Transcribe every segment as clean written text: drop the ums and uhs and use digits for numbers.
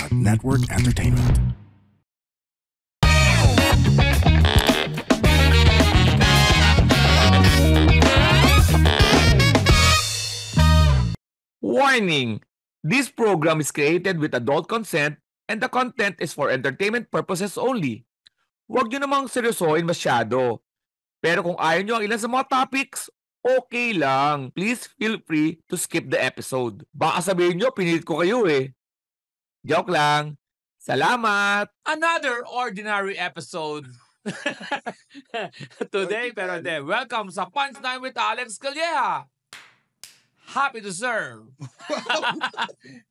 Network Entertainment. Warning! This program is created with adult consent and the content is for entertainment purposes only. Huwag nyo namang seryosohin masyado. Pero kung ayaw nyo ang ilan sa mga topics, okay lang. Please feel free to skip the episode. Baka sabihin nyo, pinilit ko kayo eh. Joke lang. Salamat! Another ordinary episode. Today, pero hindi. Welcome sa Punchline with Alex Calleja. Happy to serve.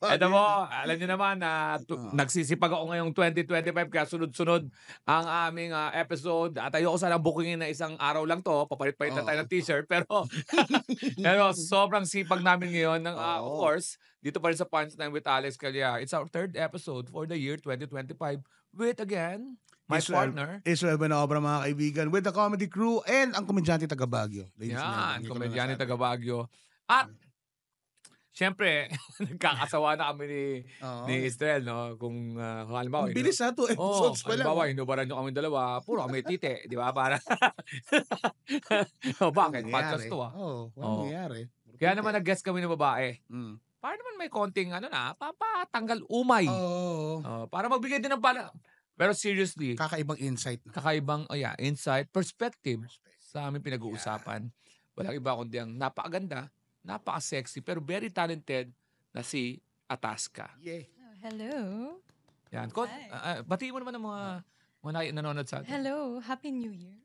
Ito mo, alam niyo naman na nagsisipag ako ngayong 2025 kaya sunod-sunod ang aming episode. At ayoko sanang bookingin na isang araw lang to. Papalit-palit na tayo ng t-shirt. Pero sobrang sipag namin ngayon. Of course, dito pa rin sa Punchline with Alex Calleja. It's our third episode for the year 2025 with, again, my partner. Israel Benobra, mga kaibigan, with the comedy crew and ang komedyante taga Baguio. Yan, komedyante taga Baguio. At siyempre, nagkakasawa na kami ni Israel, no? Kung halimbawa... Ang bilis na to, episodes pa lang. Halimbawa, inubaran nyo kami dalawa, puro kami tite, di ba? Para... bakit? Podcast to, walang nangyari. Kaya naman nag-guest kami ng babae. Para naman may konting, papatanggal umay. Para magbigay din ng pala. Pero seriously... Kakaibang insight. Insight, perspective sa aming pinag-uusapan. Walang iba kundi ang napakaganda, napaka-sexy, pero very talented na si Atasca. Yeah. Hello. Yan. Batiin mo naman ang mga nanonood sa atin. Hello. Happy New Year.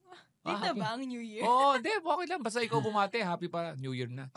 Dito ba ang New Year? Hindi. Okay lang. Basta ikaw bumate. Happy pa. New Year na.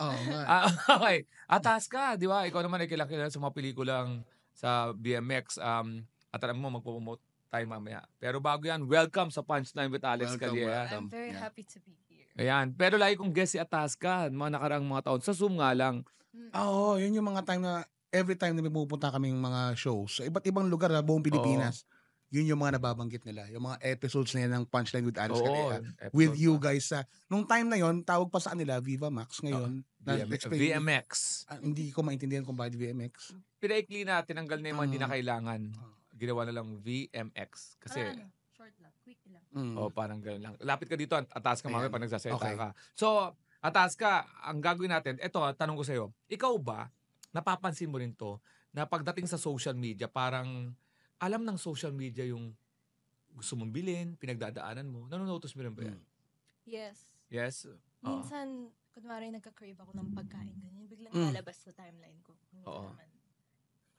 Okay. Atasca, di ba? Ikaw naman ay kilala sa mga pelikulang sa BMX. At alam mo, magpo-promote tayo mamaya. Pero bago yan, welcome sa Punchline with Alex Calleja. I'm very happy to be here. Ayan. Pero lagi kong guest si Atasca, mga nakaraang mga taon. Sa Zoom nga lang. Yun yung mga time na every time na may pupunta kaming mga shows sa iba't ibang lugar na buong Pilipinas, yun yung mga nababanggit nila. Yung mga episodes na yan ng Punchline with Alex Calleja. With you guys. Nung time na yon tawag pa sa kanila, Viva Max. Ngayon, VMX. Hindi ko maintindihan kung bakit VMX. Pinaikli na, tinanggal na yung mga hindi na kailangan. Ginawa na lang VMX. Kasi... short lang, quick lang. Parang gano'n lang. Lapit ka dito, Atasca mamaya pag nagsasalita ka. So, Atasca, ang gagawin natin, eto, tanong ko sa'yo, ikaw ba, napapansin mo rin to, na pagdating sa social media, parang alam ng social media yung gusto mong bilhin, pinagdadaanan mo, nanonotice mo rin ba yan? Yes. Yes? Minsan, kunwari nagka-crave ako ng pagkain, ganyan, biglang lalabas sa timeline ko.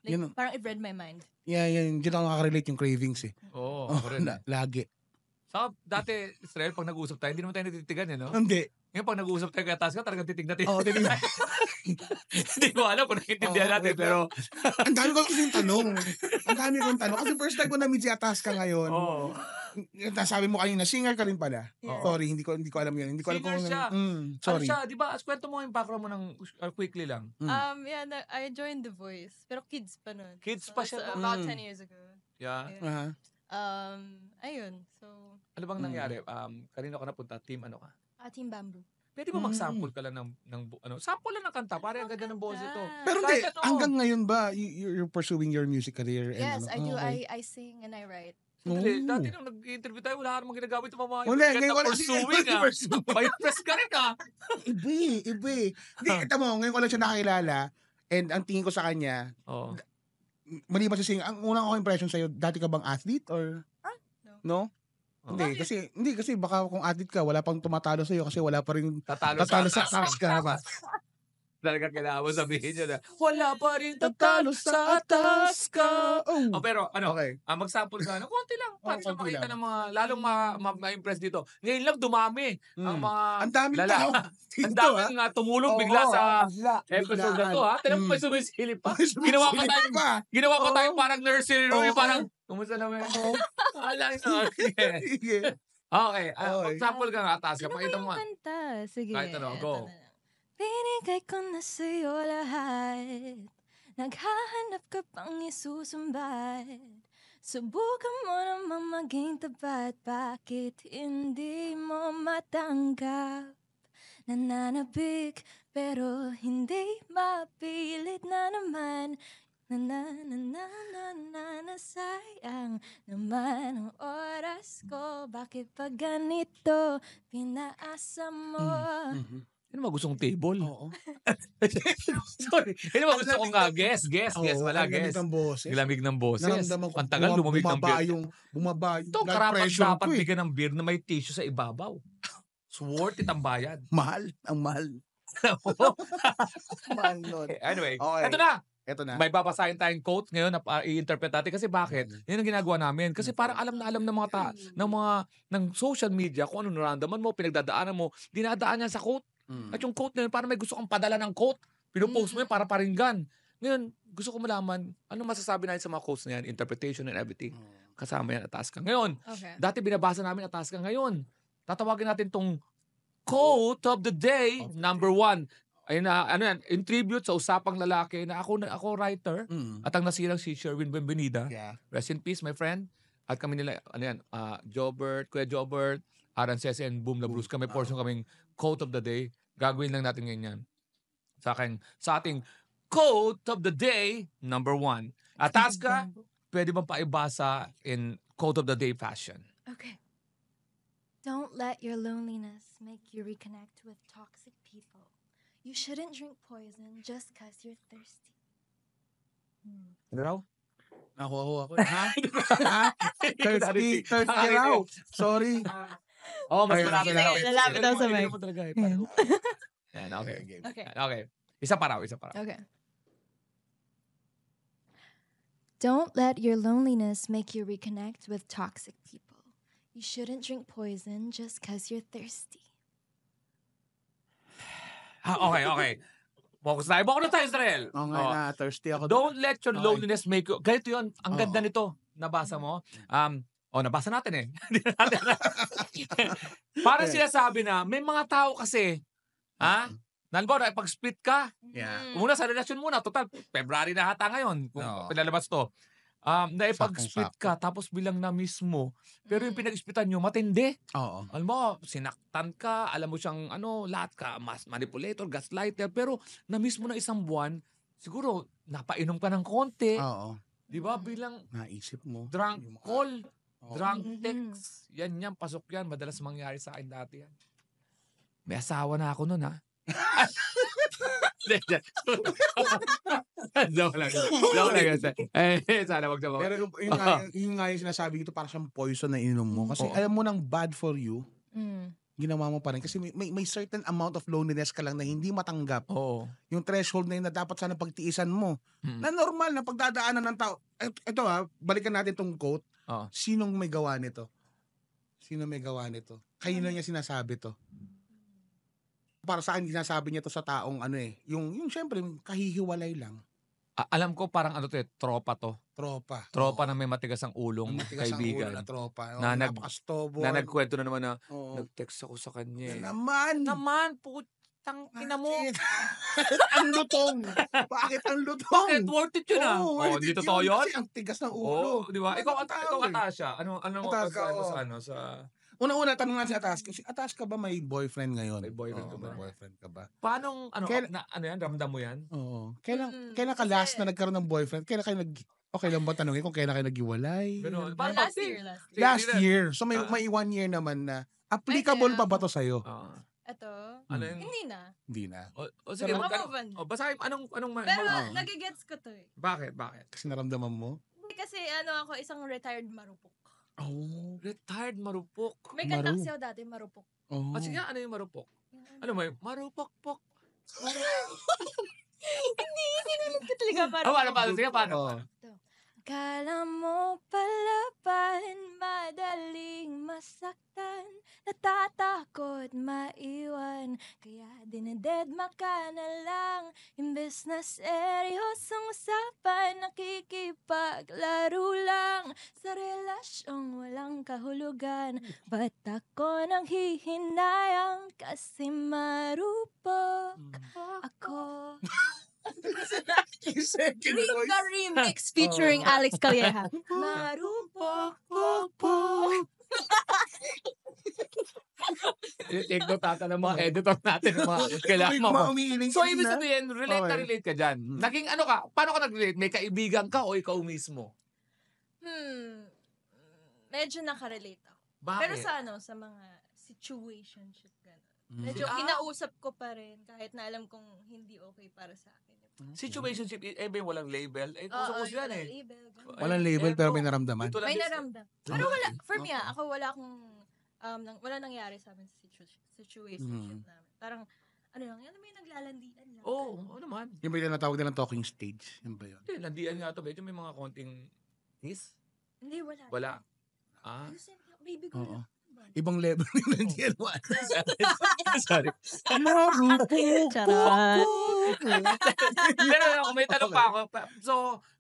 Like, parang it read my mind. Yeah, yan. Diyan ako nakaka-relate yung cravings eh. Ako rin. Lagi. So, dati, Israel, pag nag-uusap tayo, hindi naman tayo natitigan, no? Hindi. Ngayon, pag nag-uusap tayo kay Atasca, talagang titig natin. Titignan. Hindi ko alam kung nakitindihan natin, pero... Ang dami ko kasi yung tanong. Kasi first time ko na-meet si Atasca ngayon. Sabi mo kanina, singer ka rin pala. Sorry, hindi ko alam yun. Hindi ko alam kung... siya. Ano Sorry. siya, di ba? Kwento mo yung background mo ng quickly lang. I joined The Voice. Pero kids pa nun. Kids pa siya. About 10 years ago. Yeah. Ayun. So... Ano bang nangyari? Kanino ka napunta? Team ano ka? Team Bamboo. Pwede ba mag-sample ka lang ng sample lang ng kanta? Pare, ang ganda ng boses ito. Pero hindi, hanggang ngayon ba, you're pursuing your music career? Yes, I do. I sing and I write. Dati nung nag-interview tayo, wala namang ginagawa ito mga pursuing Pag-press ka rin ka. Iba. Hindi, ito mo, ngayon ko lang siya nakakilala and ang tingin ko sa kanya, maliban sa singing, ang unang ko impression sa'yo, dati ka bang athlete or? No? Hindi kasi baka kung athlete ka, wala pang tumatalo sa'yo kasi wala pa rin tatalo sa Atasca ba? Talaga kailangan mo sabihin nyo na, wala pa rin tatalo sa Atasca. Pero mag-sample ka, konti lang. Para sa makita ng mga, lalong ma-impress dito. Ngayon lang dumami ang mga ang daming tao. Ang daming tumulog bigla sa episode na to. Tinang pa sumisilip pa. Ginawa pa tayo parang nursery room. Parang, kumusta naman? Alang na. Okay. Mag-sample ka nga, Atasca. Pakita mo. Kanta. Sige. Kahit ano, go. Binigay ko na sa'yo lahat. Naghahanap ka pang isusumbat. Subukan mo namang maging tapat. Bakit hindi mo matanggap? Nananabik pero hindi mapilit na naman. Sayang naman ang oras ko. Bakit pag ganito pinaasa mo? Ano ba gustong table? Oo. Sorry. Ano ba gusto kong guess wala, guess. Ng boses. Lamig ng boses. Naramdaman ko, Ang tagal lumamig ng beer. Bumaba yung Ito, blood karapat pressure dapat ko eh. bigyan ng beer na may tissue sa ibabaw. So worth it ang bayad. Mahal. Ang mahal. Mahal nun. Anyway, Okay. Ito na. May babasahin tayong quote ngayon na i-interpret natin. Kasi bakit? Yan ang ginagawa namin. Kasi parang alam na alam ng mga ng social media kung ano naramdaman mo, pinagdadaanan mo, dinadaan niya sa quote. At yung quote na yun, parang may gusto kang padala ng quote. Pinupost mo yun para paringgan. Ngayon, gusto ko malaman, ano masasabi natin sa mga quotes na yan, interpretation and everything. Kasama yan, Atasca. Ngayon, dati binabasa namin Atasca. Ngayon, tatawagin natin tong quote of the day, number 1. Ayun na, ano yan, in tribute sa usapang lalaki na ako writer at ang nasirang si Sherwin Benvenida. Yeah. Rest in peace, my friend. At kami nila, ano yan, Jobert, Kuya Jobert, Aran Sese and Boom La Bruce. Kami portion kaming quote of the day. Gagawin lang natin ngayon yan. Sa ating quote of the day, number 1. Atasca, pwede bang paibasa in quote of the day fashion? Okay. Don't let your loneliness make you reconnect with toxic people. You shouldn't drink poison just because you're thirsty. Ano raw? Ako. Ha? Thirsty raw. Sorry. Mas lalapit daw sa mic. Yan, okay. Isa pa raw. Okay. Don't let your loneliness make you reconnect with toxic people. You shouldn't drink poison just because you're thirsty. Okay. Focus na tayo, Israel. Thirsty ako. Don't let your loneliness make you... Ganito yun. Ang ganda nito. Nabasa mo. Nabasa natin eh. Para sinasabi na, may mga tao kasi, Nalbaw, pag-split ka. Yeah. Muna sa relasyon muna. Total, February na hata ngayon. Kung pinalabas to. Naipag-split ka, tapos bilang na-miss mo. Pero yung pinag-splitan nyo, matindi. Oo. Alam mo, sinaktan ka, alam mo siyang, lahat ka, mas manipulator, gaslighter, pero na-miss mo na isang buwan, siguro, napainom ka ng konti. Oo. Di ba? Bilang naisip mo. Drunk call, drunk text. Yan, pasok yan. Madalas mangyari sa akin dati yan. May asawa na ako nun, ha? Joke lang yan. Sana wag na. Pero yung nga yung sinasabi dito, parang siyang poison na ininom mo. Kasi alam mo nang bad for you, ginawa mo pa rin. Kasi may certain amount of loneliness ka lang na hindi matanggap. Oo. Yung threshold na yun na dapat sana pagtiisan mo. Na normal na pagdadaanan ng tao. Ito balikan natin tong quote. Sinong may gawa nito? Sino may gawa nito? Kayo na niya sinasabi to. Para sa akin, sinasabi niya to sa taong yung syempre, kahihiwalay lang. Alam ko parang tropa to. Tropa na may matigas ang ulong, kaibigan. Na tropa. Napakastobo. Na nagkwento na naman na, nag-text ako sa kanya. Naman, putang ina mo. Ang lutong. Bakit ang lutong? Bakit? Worth it yun hindi totoo yun? Kasi ang tigas ng ulo. Di ba? Ikaw, Atasha. Ano sa... Una-una, tanong natin si Atasca. Si Atasca ba may boyfriend ngayon? May boyfriend ka ba? May boyfriend ka ba? Paano, yan? Ramdam mo yan? Oo. Kailan ka last na nagkaroon ng boyfriend? Kailan kayo okay lang ba tanongin kung kailan kayo naghiwalay? Last year. So may 1 year naman na applicable pa ba to sa'yo? Ito? Hindi na. Sige, basahin, anong pero nagigets ko to eh. Bakit? Kasi naramdaman mo? Kasi ako, isang retired marupok. Retired marupok. May kantang siya dati, marupok. Sige, ano yung marupok? Ano mo yung marupok-pok? Hindi naman ko talaga marupok. Sige, paano? Kala mo palaban, madaling masaktan, natatakot maiwan, kaya dinededma ka na lang. Imbes na seryosong usapan, nakikipaglaro lang sa relasyong walang kahulugan. Ba't ako nang hihinayang kasi marupok ako? Rica Remix featuring Alex Calleja. Marupok, Take note natin ng mga editor natin. Ng mga kailangan mo. Umiiling So, ibig sabihin, relate na Okay. relate ka dyan. Naging ano ka? Paano ka nag-relate? May kaibigan ka o ikaw mismo? Medyo nakarelate ako. Bakit? Pero sa mga situationship gano'n. Medyo kinausap ko pa rin kahit na alam kong hindi okay para sa akin. Situationship, ba yung walang label? Eh, Oo, gusto yan eh. label, ganun. Walang label pero may naramdaman. Ito lang May din- naramdam. Pero wala, for me ako wala akong, wala nangyari sa amin sa situationship namin. Parang, ano lang, yan may naglalandian lang. Oo naman. Yung ba yung natawag nilang talking stage? Yung ba yun? Hindi, landian nga ito. Medyo may mga konting kiss. Hindi, wala. Wala. Ah? Kasi, baby ko Oo. lang. Ibang level yung nandiyan mo. Sorry. Charot. Pero ako, may tanong pa ako. So,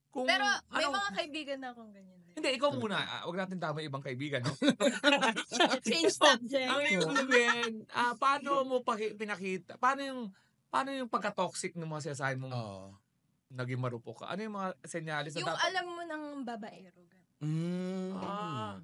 kung... Pero may ano- mga kaibigan na akong ganyan. Hindi, ikaw muna. Huwag natin tama yung ibang kaibigan, no? Change subject. Ang ibig sabihin, paano mo pinakita? Paano yung pagka-toxic ng mga sinasabi mong Oo. naging marupok ka? Ano yung mga senyalis na Yung dapat? alam mo ng babaero. Ah.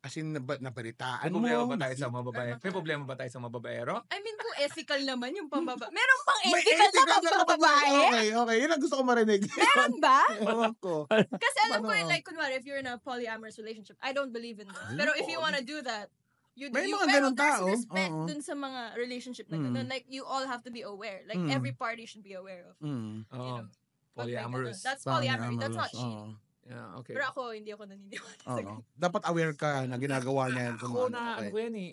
As in, nabalitaan May mo. problema ba tayo sa mga babae? May problema ba tayo sa mga babaero? I mean, kung ethical naman yung pambaba. Meron pang May ethical na ethical na pambabae? Okay. Yun ang gusto ko marinig. Meron ba? Ewan ko. Kasi alam ko Paano? yun, like, kunwari, if you're in a polyamorous relationship, I don't believe in that. Pero if you wanna do that, May you mga pero ganun there's tao. respect Oo. dun sa mga relationship na ganun. Like, you all have to be aware. Like, every party should be aware of. Mm. Oo. know, pag may Polyamorous. ganun. That's polyamory. That's not cheating. Oo. Yeah, okay. Pero ako, hindi ako naniniwala sa Oo. ganun. Dapat aware ka na ginagawa niya yan. kung Ako ano. na, ano Okay. ko yan eh,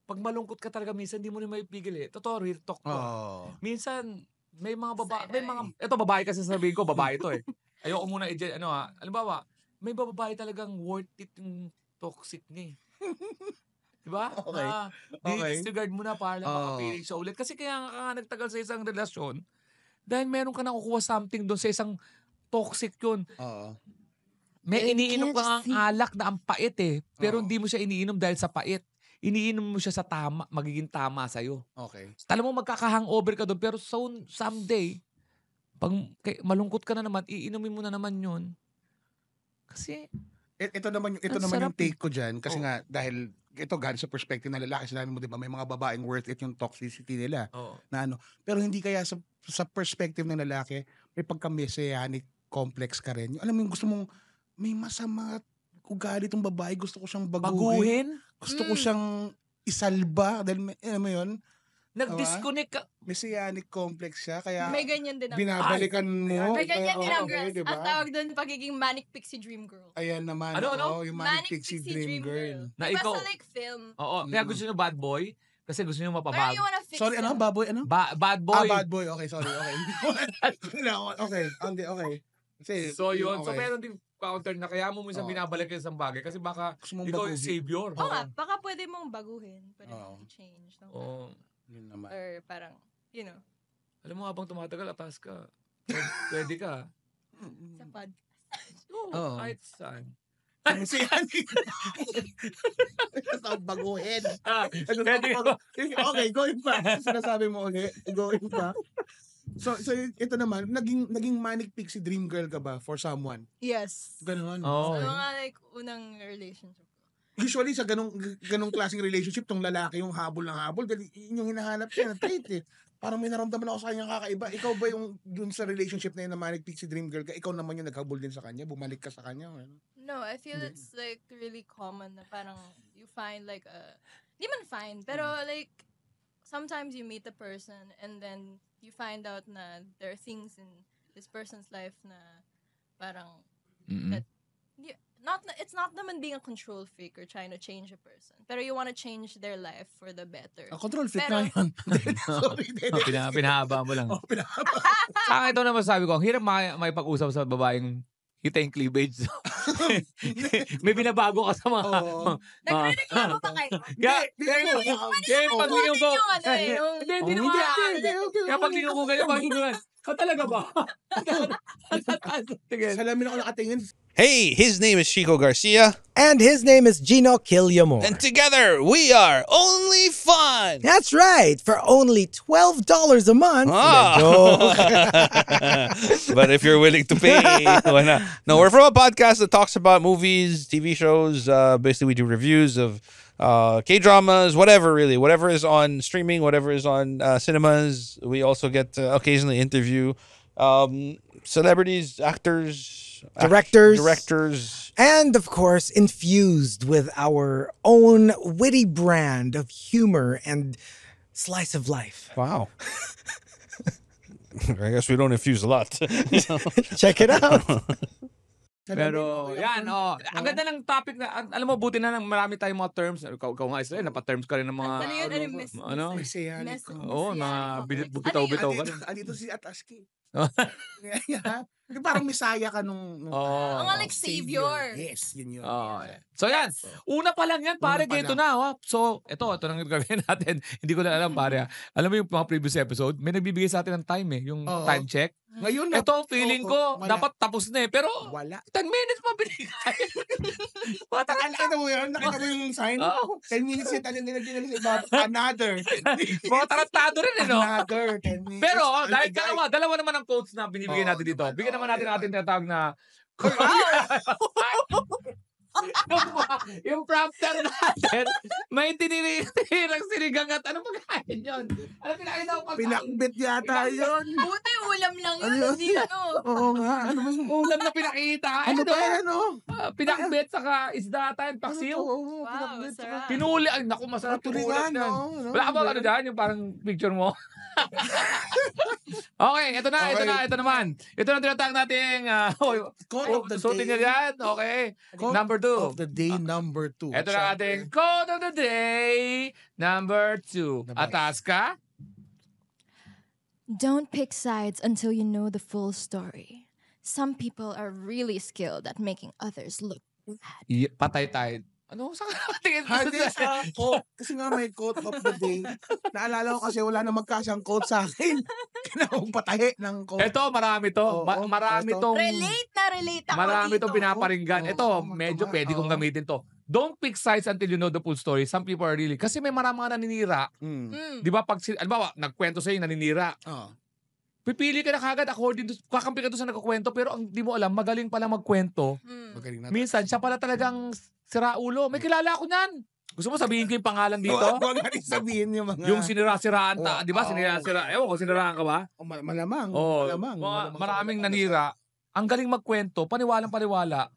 pag malungkot ka talaga minsan, hindi mo na maipigil eh. Totoo, real talk to. Oo. Minsan, may mga babae, Side may eye. mga, ito babae kasi sabihin ko, babae to eh. Ayoko muna halimbawa, may babae talagang worth it yung toxic niya eh. Diba? Okay. Okay. Disregard mo na para lang Oo. makapiling siya ulit. Kasi kaya nga ka nagtagal sa isang relasyon, dahil meron ka nakukuha something doon sa isang toxic yun. Oo. May And iniinom can't ka ang see- alak na ang pait eh. Pero Oo. hindi mo siya iniinom dahil sa pait. Iniinom mo siya sa tama, magiging tama sa'yo. Okay. Alam mo, magkaka-hangover ka doon, pero someday, pag malungkot ka na naman, iinumin mo na naman yun. Kasi, Ito naman Ang yung sarap take ko dyan kasi Oo. nga dahil ito galing sa perspective ng lalaki, sinabi mo 'di ba may mga babaeng worth it yung toxicity nila na ano. Pero hindi kaya sa perspective ng lalaki may pagka-messianic complex ka rin. Yung, alam mo yung gusto mong may masama ugali tong babae, gusto ko siyang baguhin. baguhin, Gusto ko siyang isalba dahil alam mo yun, nag-disconnect ka. messianic complex siya kaya May ganyan din ako. binabalikan mo. May ganyan din Kaya, ang girls. diba? Ang tawag doon, pagiging manic pixie dream girl. Ayan naman. Ano? Oo, yung Manic Pixie Dream Girl. Na Diba ikaw- sa like film, Oo, kaya gusto nyo bad boy, kasi gusto nyo parang mapabago. you wanna fix Sorry, ano? them. Baboy, ano? Bad boy. Bad boy. Okay, sorry. Okay. Okay. Okay. Kasi, So yun, so okay. meron din counter na kaya mo minsan Oo. binabalik yung isang bagay kasi baka Gusto mong ikaw yung baguhin. savior. Oo nga, baka pwede mong baguhin. Pwede Oo. mong i-change. No? Oo. Yun naman. Or parang, you know, Alam mo, habang tumatagal, atas ka. Pwede ka. sa pod. Oo. Kahit saan. Messianic. Gusto kong baguhin. Pwede ko. Okay, going back. Sinasabi mo ulit. Going back. So ito naman, naging manic pixie dream girl ka ba for someone? Yes. Ganon. Oo. Sa mga like, unang relationship ko. Usually sa ganong klaseng relationship, tong lalaki yung habol ng habol, dahil yun yung hinahanap siya na trait eh. Parang may naramdaman ako sa kanyang kakaiba. Ikaw ba yung dun sa relationship na yun na manic pixie dream girl ka? Ikaw naman yung naghabol din sa kanya? Bumalik ka sa kanya? Ano? No, I feel Hindi. it's like really common na parang you find like di man find, pero like sometimes you meet a person and then you find out na there are things in this person's life na parang Mm-mm. it's not naman being a control freak or trying to change a person, pero you want to change their life for the better. Control fit Pero- na yun. Sorry. Pinahaba mo lang. Oh, pinahaba. Sa akin, ito naman sabi ko, ang hirap may pag-usap sa babaeng kita yung cleavage. May binabago ka sa mga... Oo. Nagre-reklamo pa kayo. Kaya pag linong ko... Yung ano eh, yung- Hindi Oh, naman. hindi. Okay. Kaya pag linong ko ganyan, pag linong Talaga ba? Salamin ako nakatingin. Hey, his name is Chico Garcia. And his name is Gino Killiamore. And together, we are Only Fun. That's right. For only $12 a month. But if you're willing to pay, why not? No, we're from a podcast that talks about movies, TV shows. Basically, we do reviews of K-dramas, whatever, really. Whatever is on streaming, whatever is on cinemas. We also get to occasionally interview celebrities, actors, directors, and of course infused with our own witty brand of humor and slice of life. Wow. I guess we don't infuse a lot. Check it out. Pero, yan, ang ganda ng topic na, alam mo, buti na marami tayong mga terms. Ikaw nga, Israel, napa-terms ka rin ng mga, Messianic. mga bitaw-bitaw ka rin. Andito si Ataski. Parang misaya ka nung like savior. Yes, yun. So yan, una pa lang yan, pare, ganito na. So, ito nang gagawin natin. Hindi ko na alam, pare. Alam mo yung mga previous episode, may nagbibigay sa atin ng time yung time check. Ngayon ito, feeling ko, dapat tapos na pero wala. 10 minutes pa binigay. Nakita mo yun? Nakita mo yung sign? 10 minutes yun, nilagyan another. Mga tarantado rin, no? Another 10 minutes. Pero, dahil dalawa naman ang quotes na binibigay natin dito. Bigyan naman natin tinatawag na yung prompter natin, may tinirirang sinigang at ano pagkain yun? Ano pinakain daw pagkain? Pinakbit yata yun. Buti ulam lang yun, hindi Oo nga. Ano ba yung ulam na pinakita? Ano ba yan, Pinakbit saka isda tayo, paksiw. Wow, sarap. Pinuli. Ay, naku, masarap tulingan, yan. Wala ka ba ano dyan? Yung parang picture mo? Okay, ito naman. Ito na tinatawag natin. Quote of the suotin niya yan. Okay. Number 2. Of the day number 2. Ito na ating quote of the day number 2. Atas ka? Don't pick sides until you know the full story. Some people are really skilled at making others look bad. Patay tayo. Ano? Saan ka tingin? Kasi nga may quote of the day. Naalala ko kasi wala na magkasyang quote sa akin. Kailangan patahi ng quote. Ito, marami to. Marami tong... Relate ako marami dito. tong pinaparinggan. Ito, medyo pwede kong gamitin to. Don't pick sides until you know the full story. Some people are really... Kasi may marami mga naninira. Di ba? Pag, nagkwento sa'yo, naninira. Pipili ka na kagad according to... Kakampi ka to sa nagkukwento, pero ang di mo alam, magaling pala magkwento. Minsan, siya pala talagang sira ulo. May kilala ako niyan. Gusto mo sabihin ko yung pangalan dito? Huwag natin sabihin yung mga... Yung sinira-siraan. Di ba? Sinira-siraan. Ewan ko, siniraan ka ba? Malamang. Maraming nanira. Ang galing magkwento, paniwalang-paniwala.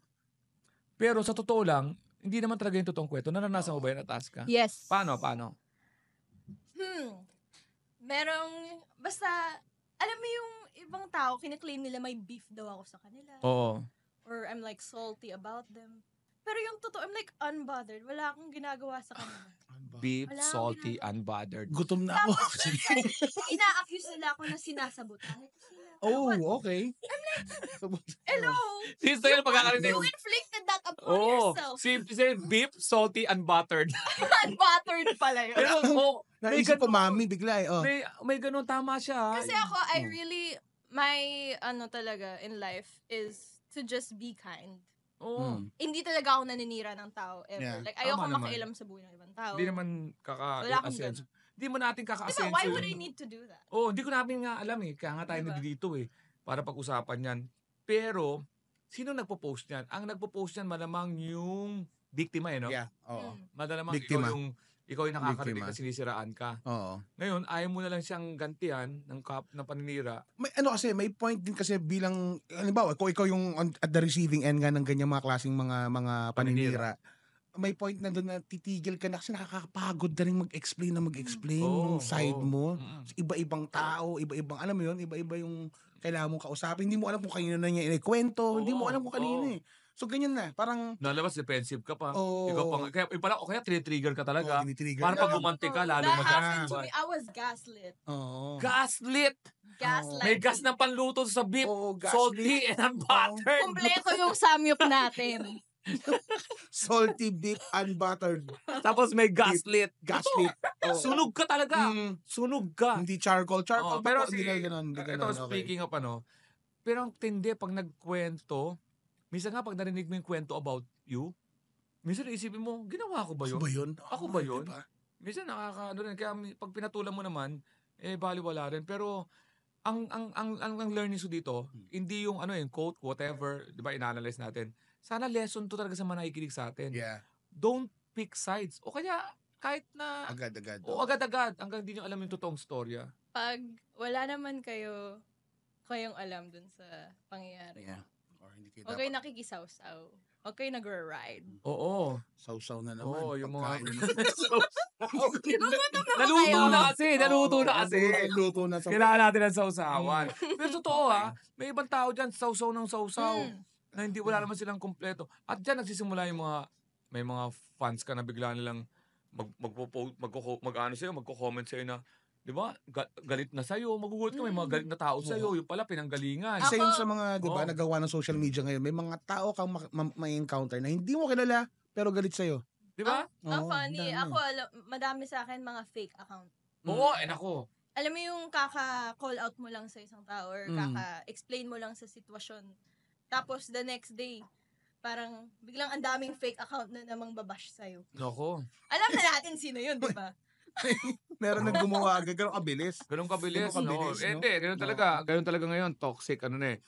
Pero sa totoo lang, hindi naman talaga yung totoong kwento. Naranasan mo ba yun, Atas ka? Yes. Paano? Basta, alam mo yung ibang tao, kiniklaim nila may beef daw ako sa kanila. Oo. Or I'm like salty about them. Pero yung totoo, I'm like unbothered. Wala akong ginagawa sa kanila. Beef, salty, unbothered. Gutom na ako. Ina-accuse nila ako na sinasabutan. Okay. Hello? Sisto yun pagkakarinig. You inflicted that upon yourself. Si beef, salty, unbuttered. Unbuttered pala yun. Pero, naisip ko mami bigla may ganun, tama siya. Kasi ako, I really, my talaga in life is to just be kind. Hindi talaga ako naninira ng tao ever. Yeah. Like, ayoko makialam sa buhay ng ibang tao. Hindi naman kaka-asenso. Hindi mo natin kaka-asenso. Diba, why would I need to do that? Hindi ko namin nga alam Kaya nga tayo nandito para pag-usapan yan. Pero, sino nagpo-post yan? Ang nagpo-post yan malamang yung biktima no? Yeah. Malamang Biktima. ikaw yung nakakarinig na sinisiraan ka. Ngayon, ayaw mo na lang siyang gantihan ng paninira. May point din kasi bilang, halimbawa, kung ikaw yung at the receiving end nga ng ganyang mga klaseng mga paninira, may point na doon na titigil ka na kasi nakakapagod na rin mag-explain ng side mo. Iba-ibang tao, iba-ibang, alam mo yun, iba-iba yung kailangan mong kausapin. Hindi mo alam kung kanino na niya inikwento, hindi mo alam kung kanino So, ganyan na. Parang... Nalabas, defensive ka pa. Ikaw pa. Kaya tinitrigger ka talaga. Tinitrigger. Para pag gumanti ka, lalo That happened to me. I was gaslit. Gaslit! Gaslight. May gas ng panluto sa beef, salty, and unbuttered. Kompleto yung samyup natin. Salty, deep, unbuttered, Tapos may gaslit. gaslit. Oh. Sunog ka talaga. Mm, Sunog ka. hindi charcoal. Charcoal Oh, pero hindi ka ganun. Hindi ito, ganun. Okay. speaking of pero ang tindi pag nagkwento, minsan nga pag narinig mo yung kwento about you, minsan isipin mo, ginawa ko ba Ako yun? ba yun? Ako ba yun? Minsan nakakaano rin, kaya pag pinatulan mo naman, baliwala rin. Pero ang learnings ko dito, hindi yung yung quote, whatever, di ba, inanalyze natin. Sana lesson to talaga sa mga nakikinig sa atin. Yeah. Don't pick sides. O kaya, kahit na, Agad-agad. o agad-agad, hanggang di nyo alam yung totoong storya. Pag wala naman kayong alam dun sa pangyayari. Yeah. Or hindi kayo Okay, dapat nakikisaw-saw. Okay, nagra-ride. Oo. sausaw na naman. Oo, yung mga... pagkain. Naluto na kasi. Naluto na kasi. Naluto na sa... Kailangan natin ng sausawan. Pero totoo may ibang tao dyan, sausaw ng sausaw. Na hindi wala naman silang kumpleto. At dyan nagsisimula yung may mga fans ka na bigla nilang magko-comment sa'yo na, di ba, galit na sa'yo, magugulat ka, may mga galit na tao sa'yo, yung pala pinanggalingan. Isa yun sa mga, di ba, Oo. nagawa ng social media ngayon. May mga tao kang may encounter na hindi mo kilala, pero galit sa'yo. Di ba? Ang Oo, funny, dami. ako, madami sa akin mga fake account. Oo, nako. Alam mo yung kaka-call out mo lang sa isang tao or Mm. kaka-explain mo lang sa sitwasyon. Tapos the next day, parang biglang ang daming fake account na namang babash sa'yo. Nako. Alam na natin sino yun, di ba? Meron nang gumawa agad, ganun kabilis. Ganun kabilis, Ganun no? kabilis, no? Hindi, ganun talaga. Ganun talaga ngayon, toxic,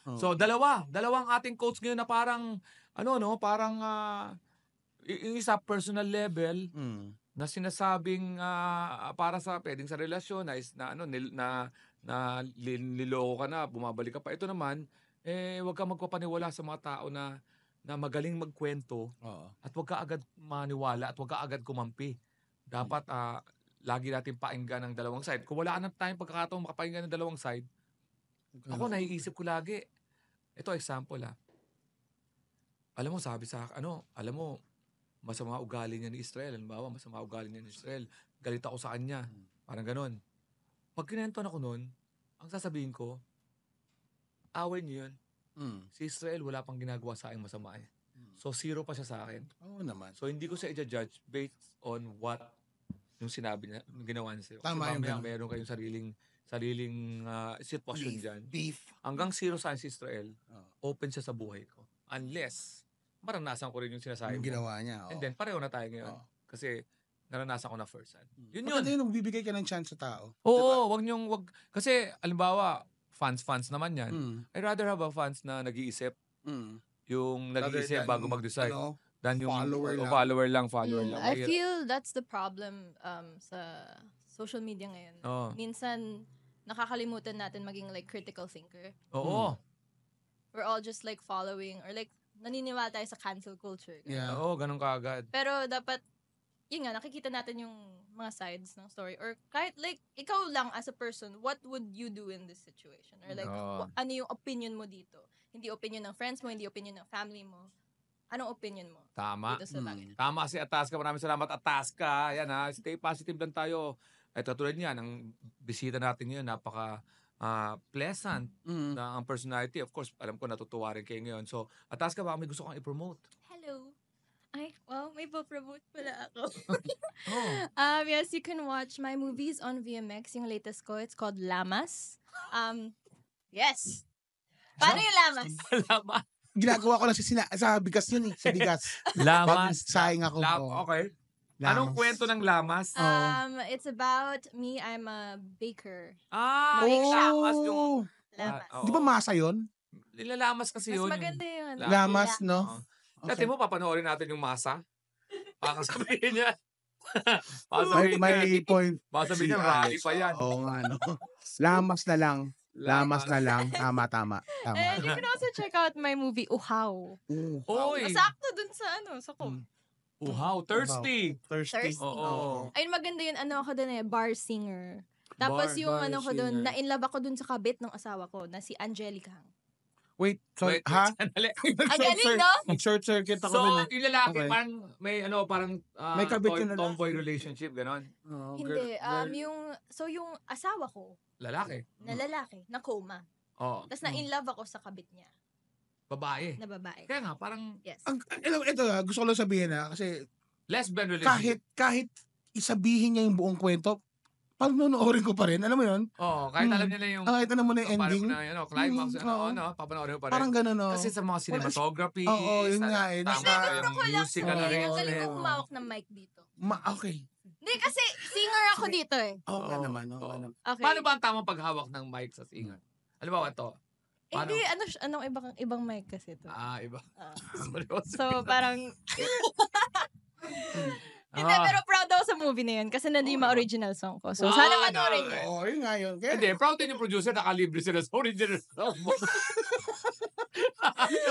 Oh. So, dalawang ating quotes ngayon na parang, parang, yung isa personal level, Mm. na sinasabing para pwedeng sa relasyon na niloko ka na, bumabalik ka pa. Ito naman, wag ka magpapaniwala sa mga tao na magaling magkwento Oo. at wag ka agad maniwala at wag ka agad kumampi. Dapat lagi natin pakinggan ng dalawang side. Kung wala ka ng time pagkakataon makapakinggan ng dalawang side, ako naiisip ko lagi. Ito example Alam mo sabi sa alam mo masama ugali niya ni Israel. Halimbawa, masama ugali niya ni Israel. Galit ako sa kanya. Parang ganun. Pag kinentuhan ako nun, ang sasabihin ko, away niyo yun. Mm. Si Israel, wala pang ginagawa sa akin masama So, 0 pa siya sa akin. Oo naman. So, hindi ko siya i-judge based on what yung sinabi niya, yung ginawa niya sa'yo. Tama yung ganun. Meron kayong sariling sitwasyon dyan. Beef. Hanggang 0 sa akin si Israel, Oo. open siya sa buhay ko. Unless, maranasan ko rin yung sinasabi Yung mo. ginawa niya. And then, pareho na tayo ngayon. Oo. Kasi, naranasan ko na first hand. Yun Maganda yun. yun, magbibigay ka ng chance sa tao. Oo, wag. Kasi, alimbawa, fans naman yan. Mm. I'd rather have a fans na nag-iisip. Mm. Yung Rather nag-iisip than, bago mag-decide. ano, Dan yung follower lang. follower lang. I feel that's the problem sa social media ngayon. Oo. Minsan, nakakalimutan natin maging like critical thinker. Oo. We're all just like following or like naniniwala tayo sa cancel culture. Yeah. Oo, ganun kaagad. Pero dapat, yun nga, nakikita natin yung mga sides ng story. Or kahit like, ikaw lang as a person, what would you do in this situation? Or like, Oo. ano yung opinion mo dito? Hindi opinion ng friends mo, hindi opinion ng family mo. Anong opinion mo Tama. dito sa bagay? Tama si Ataska. Maraming salamat, Ataska. Yan Stay positive lang tayo. Ay, katulad niyan, ang bisita natin ngayon, napaka pleasant Mm. na ang personality. Of course, alam ko natutuwa rin kayo ngayon. So, Ataska, baka may gusto kang i-promote. Hello. May promote pala ako. Oh. Yes, you can watch my movies on VMX. Yung latest ko, it's called Lamas. Yes. Paano yung Lamas? Lamas. Ginagawa ko lang sa bigas yun eh. Sa bigas. Lamas. Sayang ako. Okay. Lamas. Anong kwento ng lamas? It's about me. I'm a baker. Yung lamas. Yung, Lamas. oo. Di ba masa yun? Nilalamas kasi Mas yun. maganda yun. Lamas, no? Dati mo, papanoorin natin yung masa. Baka sabihin niya. Baka May, sabihin niya. may point. Baka sabihin niya, Si rally Alex. pa yan. Oo nga, no? Lamas na lang. Lamas na lang. Tama. And you can also check out my movie, Uhaw. Oy. Sakto dun sa sa ko. Uhaw. Thirsty. Thirsty. Thirsty. Oo. Ayun, maganda yun. Ako dun bar singer. Tapos yung bar ko dun, singer. na-inlove ako dun sa kabit ng asawa ko, na si Angelica. Wait, sorry, Wait, ha? sandali. Ang galing, no? Short circuit ako So, dun. yung lalaki, Okay. parang may May kabit yung lalaki. tomboy relationship, ganon. Hindi. Yung asawa ko, Lalaki. na lalaki, na coma. Oo. Tapos na-inlove ako sa kabit niya. babae. Na babae. Kaya nga, parang Yes. Ito gusto ko lang sabihin kasi lesbian relationship. kahit isabihin niya yung buong kwento, panonoorin ko pa rin. Alam mo yun? Oo, kahit alam niya na yung Kahit alam mo na yung ending. climax, oo. papanoorin mo pa rin. Parang ganun, no? Kasi sa mga cinematography, Oo, yun nga eh. tama Nasa- yung music, Oo, ano rin. oo, Ang galing ko oo. humawak ng mic dito. Okay. Hindi, kasi singer ako dito eh. Oo nga Oo, naman. oo. Oo naman. Okay. Paano ba ang tamang paghawak ng mic sa singer? Halimbawa ito. Paano? Hindi, anong ibang mic kasi to? Iba. Ah. Seryoso. So, parang, hindi, pero proud ako sa movie na yun kasi nandun yung mga original song ko. So, sana panoorin niyo. Oo, yun nga yun. Kaya, Hindi, proud din yung producer, nakalibre sila sa original song mo.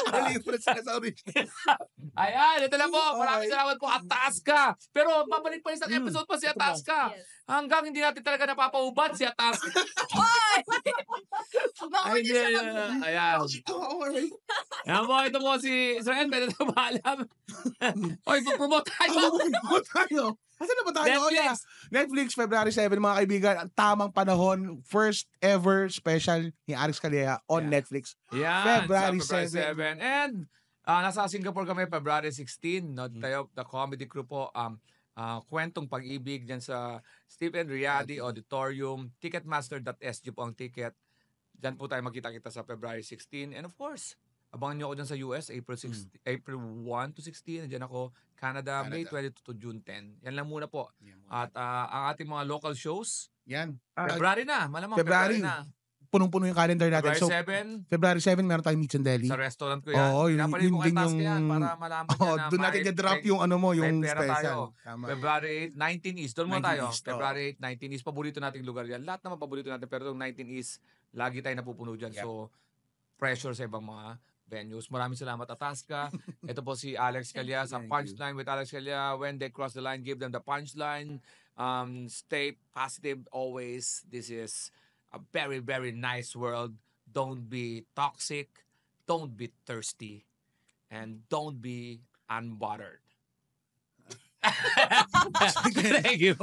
nakalibre sila sa original. Ayan, ito na po. Maraming Okay. salamat po, Ataska. Pero babalik pa isang episode pa si Ataska. Yes. Hanggang hindi natin talaga napapaubad si Ataska. Bakit Hindi, siya ayan. Oo, okay. Ayan po, ito po si Israel. Pwede na maalam. Oy, promote tayo. Ano tayo? Asan na ba tayo? Oh, yeah. Netflix, February 7, mga kaibigan. Ang tamang panahon. First ever special ni Alex Calleja on Yeah. Netflix. Yan, February sa 7. And nasa Singapore kami February 16. No, tayo, the comedy crew po. Kwentong pag-ibig dyan sa Stephen Riadi Auditorium. Ticketmaster.sg po ang ticket. Dyan po tayo magkita-kita sa February 16. And of course, abangan nyo ako dyan sa US, April 1 to 16. Nandiyan ako, Canada, May 22 to June 10. Yan lang muna po. At ang ating mga local shows, Yan. February na. Malamang February. February na. Punong-puno yung calendar natin. February So, 7, February 7, meron tayong Meets and Deli. sa restaurant ko yan. Oo, yun Pinapalit mo kay din Task yung... yan para malaman niya na doon natin may- i-drop yung ano mo, yung may pera special. tayo. Tama. February 8, 19 East. Doon muna 19 tayo. East, February 8, 19 East. Paborito nating lugar yan. Lahat naman paborito natin. Pero itong 19 East, lagi tayo napupuno dyan. Yep. So, pressure sa ibang mga venues. Maraming salamat, Ataska. Ito po si Alex Calleja sa Punchline with Alex Calleja. When they cross the line, give them the punchline. Stay positive always. This is a very, very nice world. Don't be toxic. Don't be thirsty. And don't be unbothered. Thank you.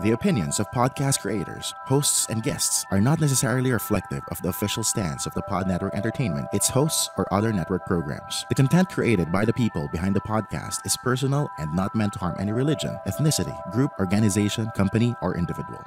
The opinions of podcast creators, hosts, and guests are not necessarily reflective of the official stance of the Pod Network Entertainment, its hosts, or other network programs. The content created by the people behind the podcast is personal and not meant to harm any religion, ethnicity, group, organization, company, or individual.